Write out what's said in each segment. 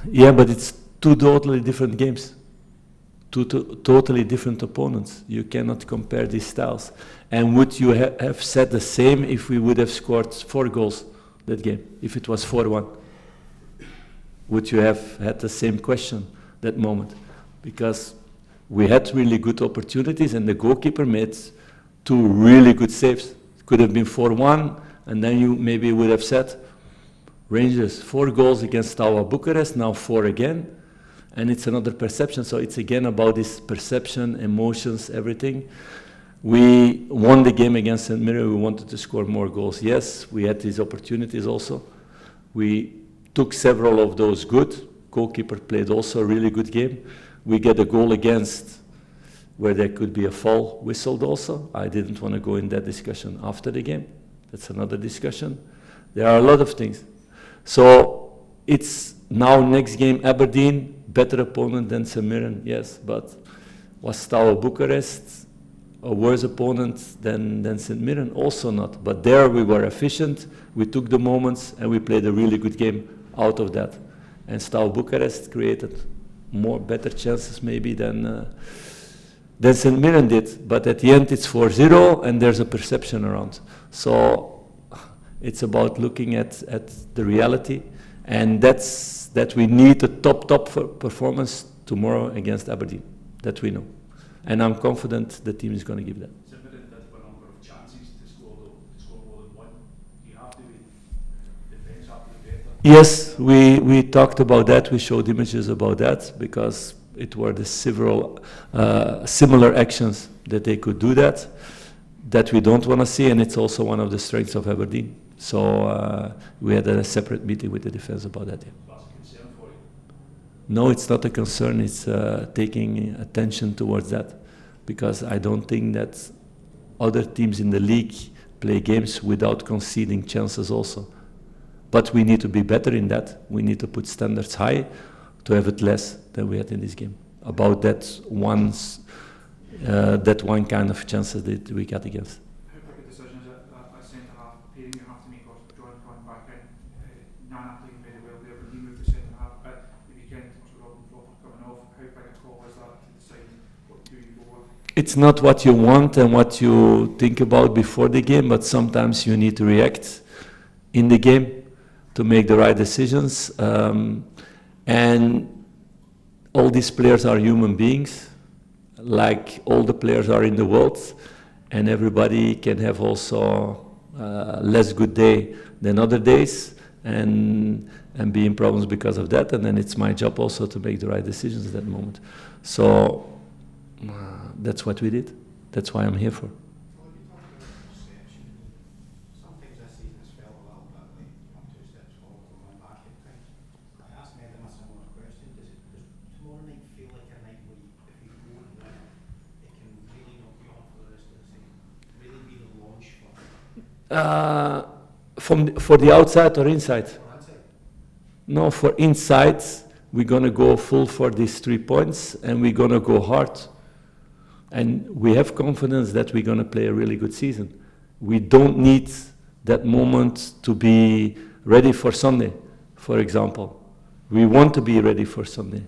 Yeah, but it's two totally different games. Two totally different opponents. You cannot compare these styles. And would you have said the same if we would have scored 4 goals that game, if it was 4-1? Would you have had the same question that moment? Because we had really good opportunities and the goalkeeper made 2 really good saves. It could have been 4-1, and then you maybe would have said, Rangers, 4 goals against Steaua Bucharest, now 4 again. And it's another perception, so it's again about this perception, emotions, everything. We won the game against St. Mirren, we wanted to score more goals. Yes, we had these opportunities also. We took several of those good. Goalkeeper played also a really good game. We get a goal against where there could be a foul whistled also. I didn't want to go in that discussion after the game. That's another discussion. There are a lot of things. So it's now next game Aberdeen, better opponent than St. Mirren, yes, but was Steaua Bucharest a worse opponent than St. Mirren? Also not, but there we were efficient, we took the moments and we played a really good game out of that. And Steaua Bucharest created better chances maybe than St. Mirren did, but at the end it's 4-0 and there's a perception around. So it's about looking at the reality, and that we need a top performance tomorrow against Aberdeen, that we know. And I'm confident the team is going to give that. St. Mirren did have a number of chances to score more than one. You have to be defence have to be better. Yes, we talked about that, we showed images about that, because it were the several similar actions that they could do that we don't want to see, and it's also one of the strengths of Aberdeen. So we had a separate meeting with the defense about that. Yeah. That's a concern for you? No, it's not a concern. It's taking attention towards that, because I don't think that other teams in the league play games without conceding chances also. But we need to be better in that. We need to put standards high to have it less than we had in this game. About that one kind of chances that we got against. How big a decision is it at centre half pairing you have to make, or John going back in? Nana playing very well there, but he moved to centre half at the weekend, Robin Cropper coming off. How big a call is that to decide who you go with? It's not what you want and what you think about before the game, but sometimes you need to react in the game to make the right decisions. And all these players are human beings, like all the players are in the world, and everybody can have also less good day than other days, and be in problems because of that. And then it's my job also to make the right decisions at that moment. So that's what we did. That's why I'm here for. For the outside or inside? No, for inside, we're going to go full for these 3 points, and we're going to go hard. And we have confidence that we're going to play a really good season. We don't need that moment to be ready for Sunday, for example. We want to be ready for Sunday.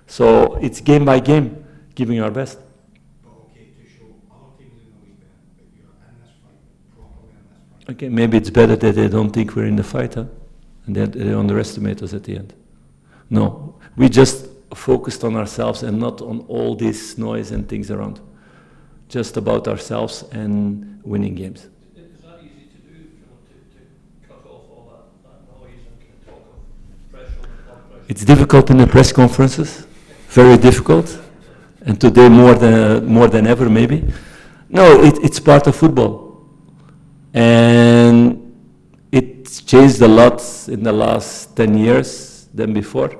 So it's game by game, giving our best. Okay, maybe it's better that they don't think we're in the fight, huh? And that they underestimate us at the end. No, we just focused on ourselves and not on all this noise and things around. Just about ourselves and winning games. Is that easy to do, to cut off all that noise and talk of pressure and blood pressure? It's difficult in the press conferences, very difficult, and today more than ever maybe. No, it's part of football. And it's changed a lot in the last 10 years than before.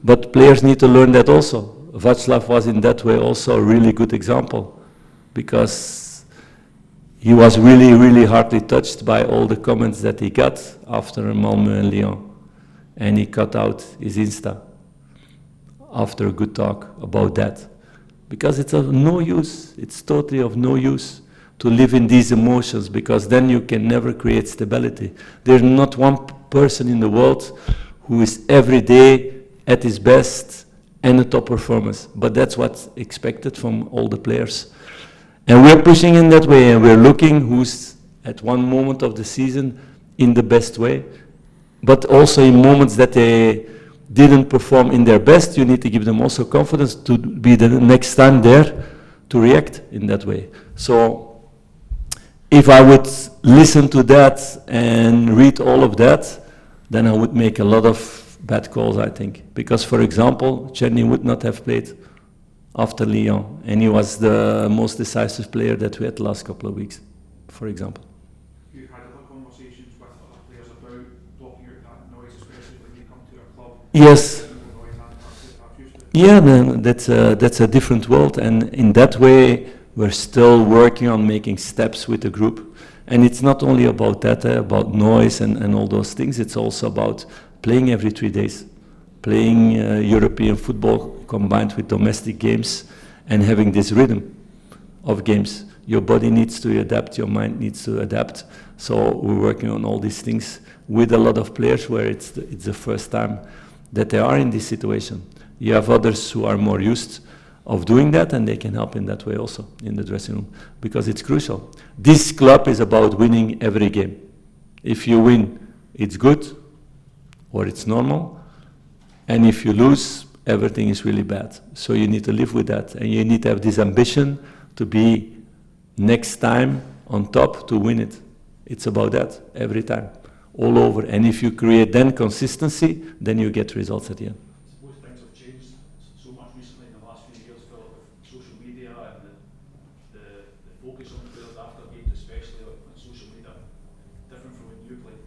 But players need to learn that also. Václav was in that way also a really good example, because he was really, really hardly touched by all the comments that he got after Malmö and Lyon. And he cut out his Insta after a good talk about that. Because it's of no use, it's totally of no use to live in these emotions, because then you can never create stability. There's not one person in the world who is every day at his best and a top performance. But that's what's expected from all the players. And we're pushing in that way, and we're looking who's at one moment of the season in the best way. But also in moments that they didn't perform in their best, you need to give them also confidence to be the next time there to react in that way. So if I would listen to that and read all of that, then I would make a lot of bad calls, I think. Because, for example, Czerny would not have played after Lyon, and he was the most decisive player that we had the last couple of weeks, for example. You had other conversations with other players about blocking out that noise, especially when you come to a club. Yes. No noise, that's used to. Yeah, man, that's a different world, and in that way, we're still working on making steps with the group. And it's not only about that, about noise and all those things, it's also about playing every 3 days, playing European football combined with domestic games and having this rhythm of games. Your body needs to adapt, your mind needs to adapt. So we're working on all these things with a lot of players where it's the first time that they are in this situation. You have others who are more used of doing that, and they can help in that way also in the dressing room, because it's crucial. This club is about winning every game. If you win, it's good, or it's normal, and if you lose, everything is really bad. So you need to live with that, and you need to have this ambition to be next time on top to win it. It's about that every time, all over. And if you create then consistency, then you get results at the end. Suppose things have changed so much recently in the last few years, Philip, with social media and the focus on the players after games, especially on social media, different from when you played.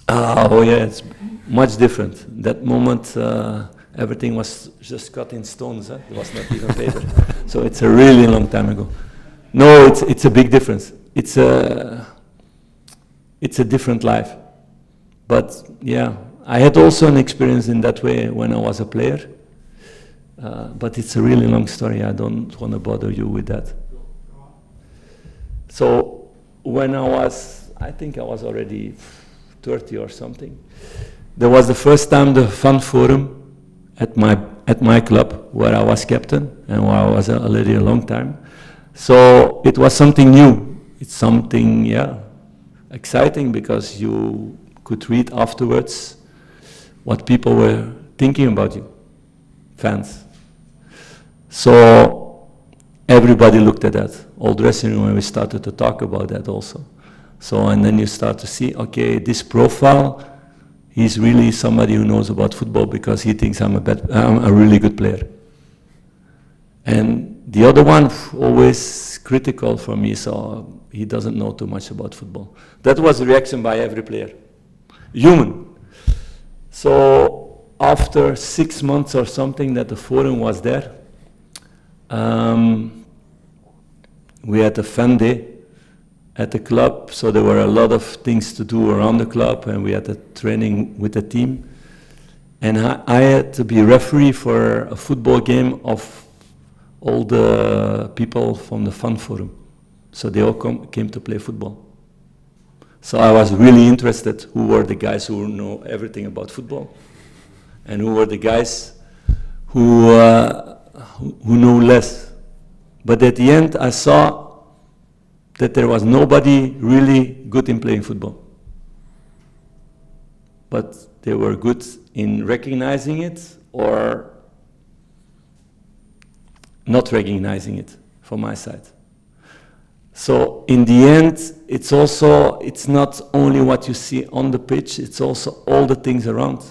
Oh yeah, it's much different. That moment, everything was just cut in stones. It was not even paper. So it's a really long time ago. No, it's a big difference. It's a different life. But yeah, I had also an experience in that way when I was a player. But it's a really long story. I don't want to bother you with that. So when I think I was already 30 or something. There was the first time the Fan Forum at my club where I was captain and where I was already a long time. So it was something new. It's something, exciting, because you could read afterwards what people were thinking about you, fans. So everybody looked at that, all dressing room, and we started to talk about that also. So, and then you start to see, okay, this profile, he's really somebody who knows about football because he thinks I'm a really good player. And the other one, always critical for me, so he doesn't know too much about football. That was the reaction by every player, human. So after 6 months or something that the forum was there, we had a fan day at the club, so there were a lot of things to do around the club, and we had a training with the team. And I had to be referee for a football game of all the people from the Fan Forum. So they all came to play football. So I was really interested who were the guys who know everything about football, and who were the guys who know less. But at the end, I saw that there was nobody really good in playing football. But they were good in recognizing it or not recognizing it from my side. So in the end, it's not only what you see on the pitch, it's also all the things around.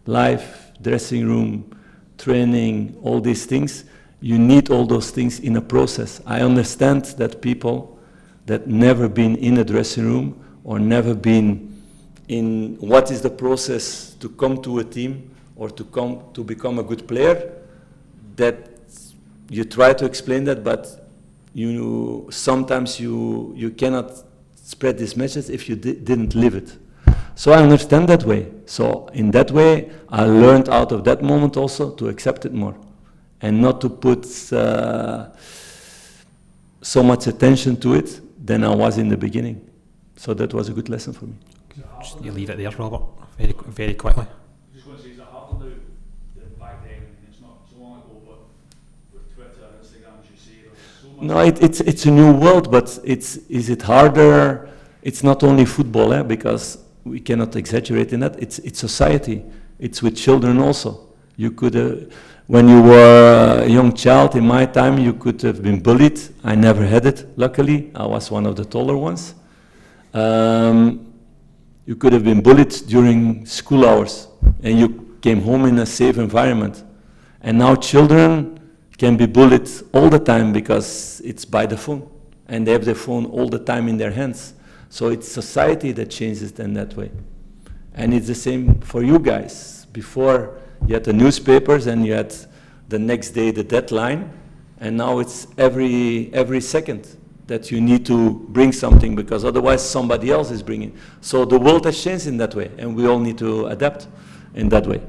Life, dressing room, training, all these things. You need all those things in a process. I understand that people that never been in a dressing room or never been in what is the process to come to a team or to become a good player, that you try to explain that, but sometimes you cannot spread this message if you didn't live it. So I understand that way. So in that way, I learned out of that moment also to accept it more and not to put so much attention to it than I was in the beginning. So that was a good lesson for me. Just you leave it there, Robert, very, very quickly. I'm just going to say, is it harder now back then, it's not so long ago, but with Twitter, Instagram, as you say, there's so much. No, it's a new world, but is it harder? It's not only football, because we cannot exaggerate in that. It's society. It's with children also. You could, when you were a young child, in my time, you could have been bullied. I never had it, luckily. I was one of the taller ones. You could have been bullied during school hours, and you came home in a safe environment. And now children can be bullied all the time because it's by the phone, and they have their phone all the time in their hands. So it's society that changes it in that way. And it's the same for you guys. Before, you had the newspapers, and you had the next day the deadline, and now it's every second that you need to bring something, because otherwise somebody else is bringing. So the world has changed in that way, and we all need to adapt in that way.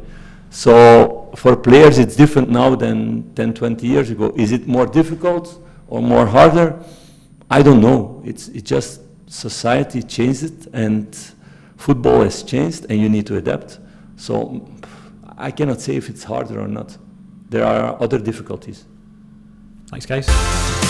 So for players, it's different now than 10, 20 years ago. Is it more difficult or more harder? I don't know. It's just society changed it, and football has changed, and you need to adapt. So I cannot say if it's harder or not. There are other difficulties. Thanks, guys.